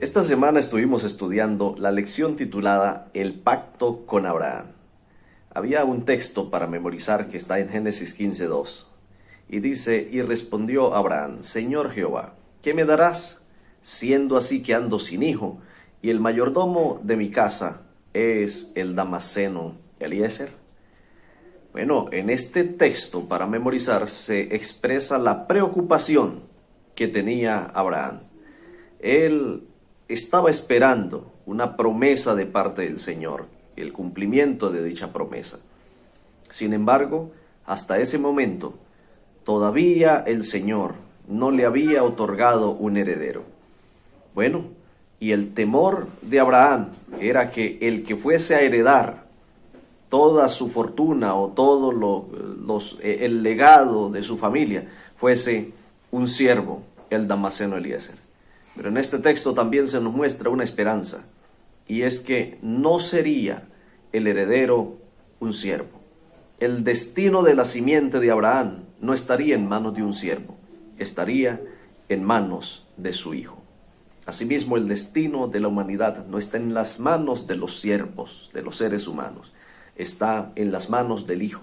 Esta semana estuvimos estudiando la lección titulada El pacto con Abraham. Había un texto para memorizar que está en Génesis 15:2 y dice: y respondió Abraham: Señor Jehová, ¿qué me darás, siendo así que ando sin hijo, y el mayordomo de mi casa es el Damaseno Eliezer? Bueno, en este texto para memorizar se expresa la preocupación que tenía Abraham. Él estaba esperando una promesa de parte del Señor, el cumplimiento de dicha promesa. Sin embargo, hasta ese momento, todavía el Señor no le había otorgado un heredero. Bueno, y el temor de Abraham era que el que fuese a heredar toda su fortuna o todo el legado de su familia fuese un siervo, el Damaseno Eliezer. Pero en este texto también se nos muestra una esperanza, y es que no sería el heredero un siervo. El destino de la simiente de Abraham no estaría en manos de un siervo, estaría en manos de su hijo. Asimismo, el destino de la humanidad no está en las manos de los siervos, de los seres humanos, está en las manos del Hijo,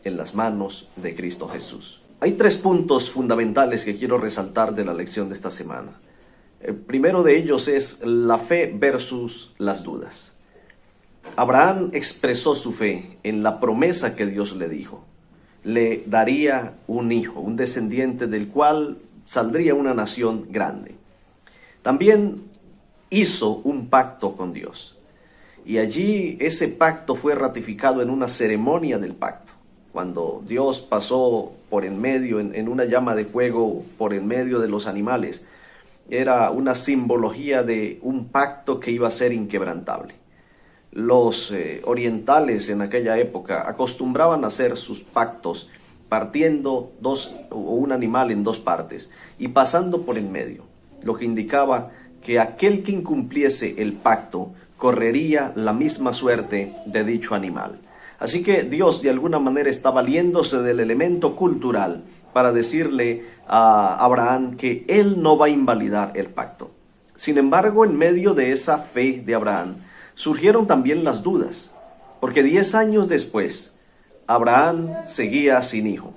en las manos de Cristo Jesús. Hay 3 puntos fundamentales que quiero resaltar de la lección de esta semana. El primero de ellos es la fe versus las dudas. Abraham expresó su fe en la promesa que Dios le dijo. Le daría un hijo, un descendiente del cual saldría una nación grande. También hizo un pacto con Dios. Y allí ese pacto fue ratificado en una ceremonia del pacto. Cuando Dios pasó por en medio, en una llama de fuego, por en medio de los animales, era una simbología de un pacto que iba a ser inquebrantable. Los orientales en aquella época acostumbraban a hacer sus pactos partiendo un animal en 2 partes y pasando por en medio, lo que indicaba que aquel que incumpliese el pacto correría la misma suerte de dicho animal. Así que Dios de alguna manera está valiéndose del elemento cultural para decirle a Abraham que él no va a invalidar el pacto. Sin embargo, en medio de esa fe de Abraham, surgieron también las dudas, porque 10 años después, Abraham seguía sin hijo.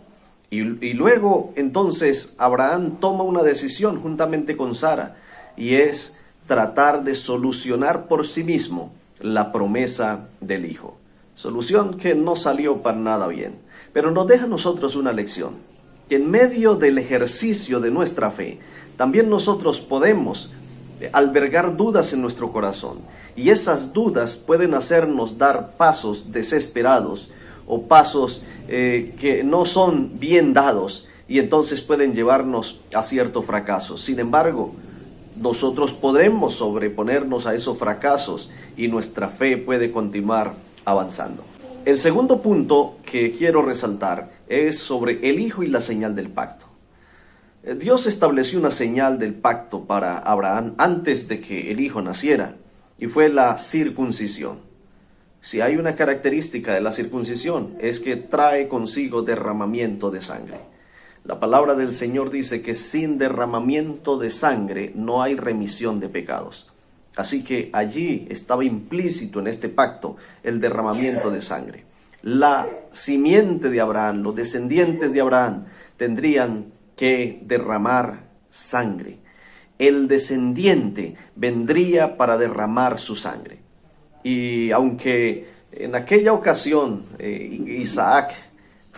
Y luego, entonces, Abraham toma una decisión juntamente con Sara, y es tratar de solucionar por sí mismo la promesa del hijo. Solución que no salió para nada bien, pero nos deja a nosotros una lección, que en medio del ejercicio de nuestra fe, también nosotros podemos albergar dudas en nuestro corazón, y esas dudas pueden hacernos dar pasos desesperados o pasos que no son bien dados, y entonces pueden llevarnos a cierto fracaso. Sin embargo, nosotros podremos sobreponernos a esos fracasos y nuestra fe puede continuar avanzando. El segundo punto que quiero resaltar es sobre el hijo y la señal del pacto. Dios estableció una señal del pacto para Abraham antes de que el hijo naciera, y fue la circuncisión. Si hay una característica de la circuncisión, es que trae consigo derramamiento de sangre. La palabra del Señor dice que sin derramamiento de sangre no hay remisión de pecados. Así que allí estaba implícito en este pacto el derramamiento de sangre. La simiente de Abraham, los descendientes de Abraham, tendrían que derramar sangre. El descendiente vendría para derramar su sangre. Y aunque en aquella ocasión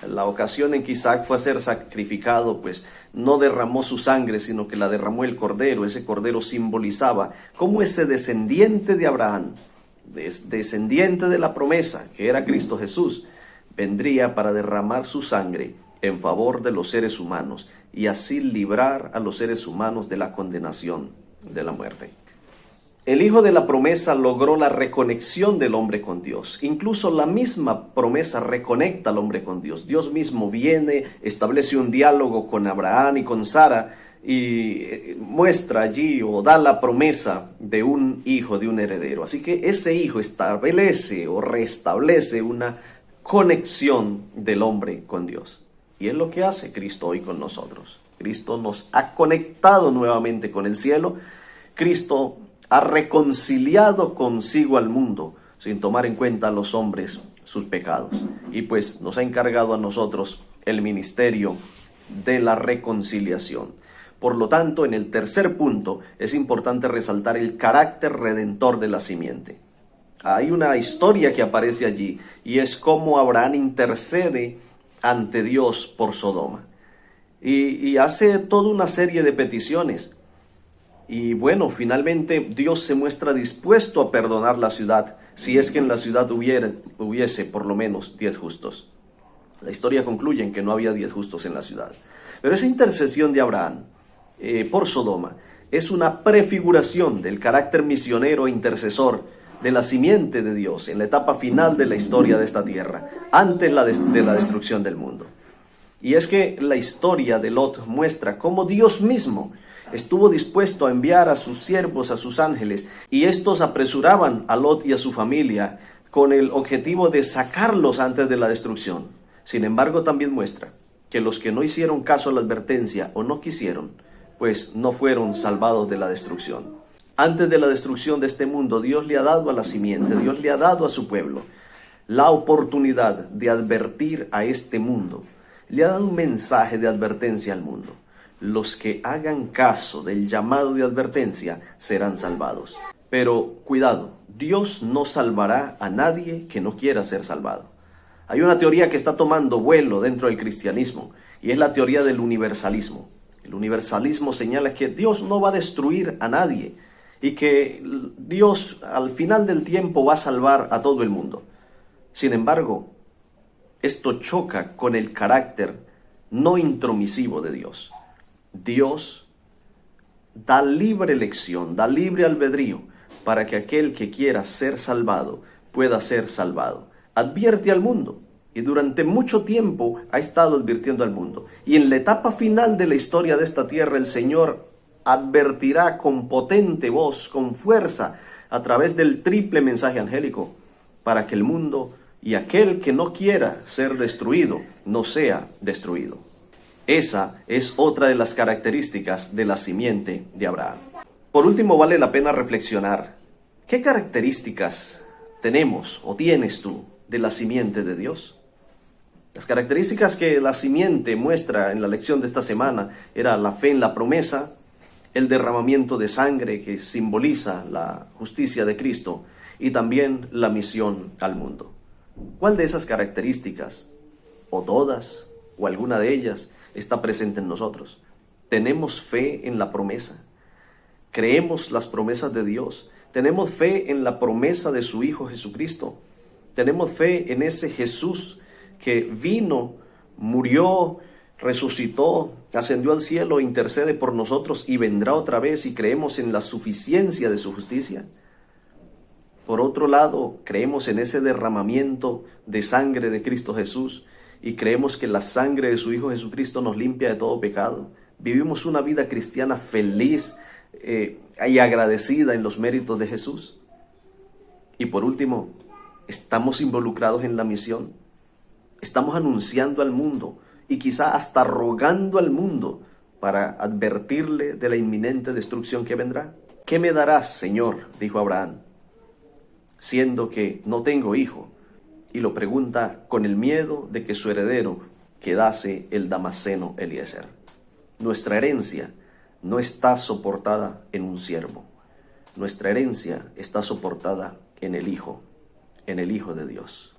la ocasión en que Isaac fue a ser sacrificado, pues no derramó su sangre, sino que la derramó el cordero. Ese cordero simbolizaba cómo ese descendiente de Abraham, descendiente de la promesa, que era Cristo Jesús, vendría para derramar su sangre en favor de los seres humanos y así librar a los seres humanos de la condenación de la muerte. El hijo de la promesa logró la reconexión del hombre con Dios. Incluso la misma promesa reconecta al hombre con Dios. Dios mismo viene, establece un diálogo con Abraham y con Sara y muestra allí o da la promesa de un hijo, de un heredero. Así que ese hijo establece o restablece una conexión del hombre con Dios. Y es lo que hace Cristo hoy con nosotros. Cristo nos ha conectado nuevamente con el cielo. Cristo ha reconciliado consigo al mundo, sin tomar en cuenta a los hombres sus pecados. Y pues nos ha encargado a nosotros el ministerio de la reconciliación. Por lo tanto, en el tercer punto es importante resaltar el carácter redentor de la simiente. Hay una historia que aparece allí y es cómo Abraham intercede ante Dios por Sodoma. Y hace toda una serie de peticiones. Y bueno, finalmente Dios se muestra dispuesto a perdonar la ciudad, si es que en la ciudad hubiese por lo menos 10 justos. La historia concluye en que no había 10 justos en la ciudad. Pero esa intercesión de Abraham por Sodoma es una prefiguración del carácter misionero e intercesor de la simiente de Dios en la etapa final de la historia de esta tierra, antes de la destrucción del mundo. Y es que la historia de Lot muestra cómo Dios mismo estuvo dispuesto a enviar a sus siervos, a sus ángeles, y estos apresuraban a Lot y a su familia con el objetivo de sacarlos antes de la destrucción. Sin embargo, también muestra que los que no hicieron caso a la advertencia o no quisieron, pues no fueron salvados de la destrucción. Antes de la destrucción de este mundo, Dios le ha dado a la simiente, Dios le ha dado a su pueblo la oportunidad de advertir a este mundo. Le ha dado un mensaje de advertencia al mundo. Los que hagan caso del llamado de advertencia serán salvados. Pero cuidado, Dios no salvará a nadie que no quiera ser salvado. Hay una teoría que está tomando vuelo dentro del cristianismo y es la teoría del universalismo. El universalismo señala que Dios no va a destruir a nadie y que Dios al final del tiempo va a salvar a todo el mundo. Sin embargo, esto choca con el carácter no intromisivo de Dios. Dios da libre elección, da libre albedrío para que aquel que quiera ser salvado pueda ser salvado. Advierte al mundo y durante mucho tiempo ha estado advirtiendo al mundo. Y en la etapa final de la historia de esta tierra el Señor advertirá con potente voz, con fuerza, a través del triple mensaje angélico, para que el mundo y aquel que no quiera ser destruido no sea destruido. Esa es otra de las características de la simiente de Abraham. Por último, vale la pena reflexionar. ¿Qué características tenemos o tienes tú de la simiente de Dios? Las características que la simiente muestra en la lección de esta semana era la fe en la promesa, el derramamiento de sangre que simboliza la justicia de Cristo y también la misión al mundo. ¿Cuál de esas características, o todas, o alguna de ellas, está presente en nosotros? ¿Tenemos fe en la promesa? ¿Creemos las promesas de Dios? ¿Tenemos fe en la promesa de su Hijo Jesucristo? ¿Tenemos fe en ese Jesús que vino, murió, resucitó, ascendió al cielo, intercede por nosotros y vendrá otra vez, y creemos en la suficiencia de su justicia? Por otro lado, creemos en ese derramamiento de sangre de Cristo Jesús y creemos que la sangre de su Hijo Jesucristo nos limpia de todo pecado. Vivimos una vida cristiana feliz y agradecida en los méritos de Jesús. Y por último, estamos involucrados en la misión. Estamos anunciando al mundo y quizá hasta rogando al mundo para advertirle de la inminente destrucción que vendrá. ¿Qué me darás, Señor?, dijo Abraham, siendo que no tengo hijo, y lo pregunta con el miedo de que su heredero quedase el Damaseno Eliezer. Nuestra herencia no está soportada en un siervo. Nuestra herencia está soportada en el Hijo de Dios.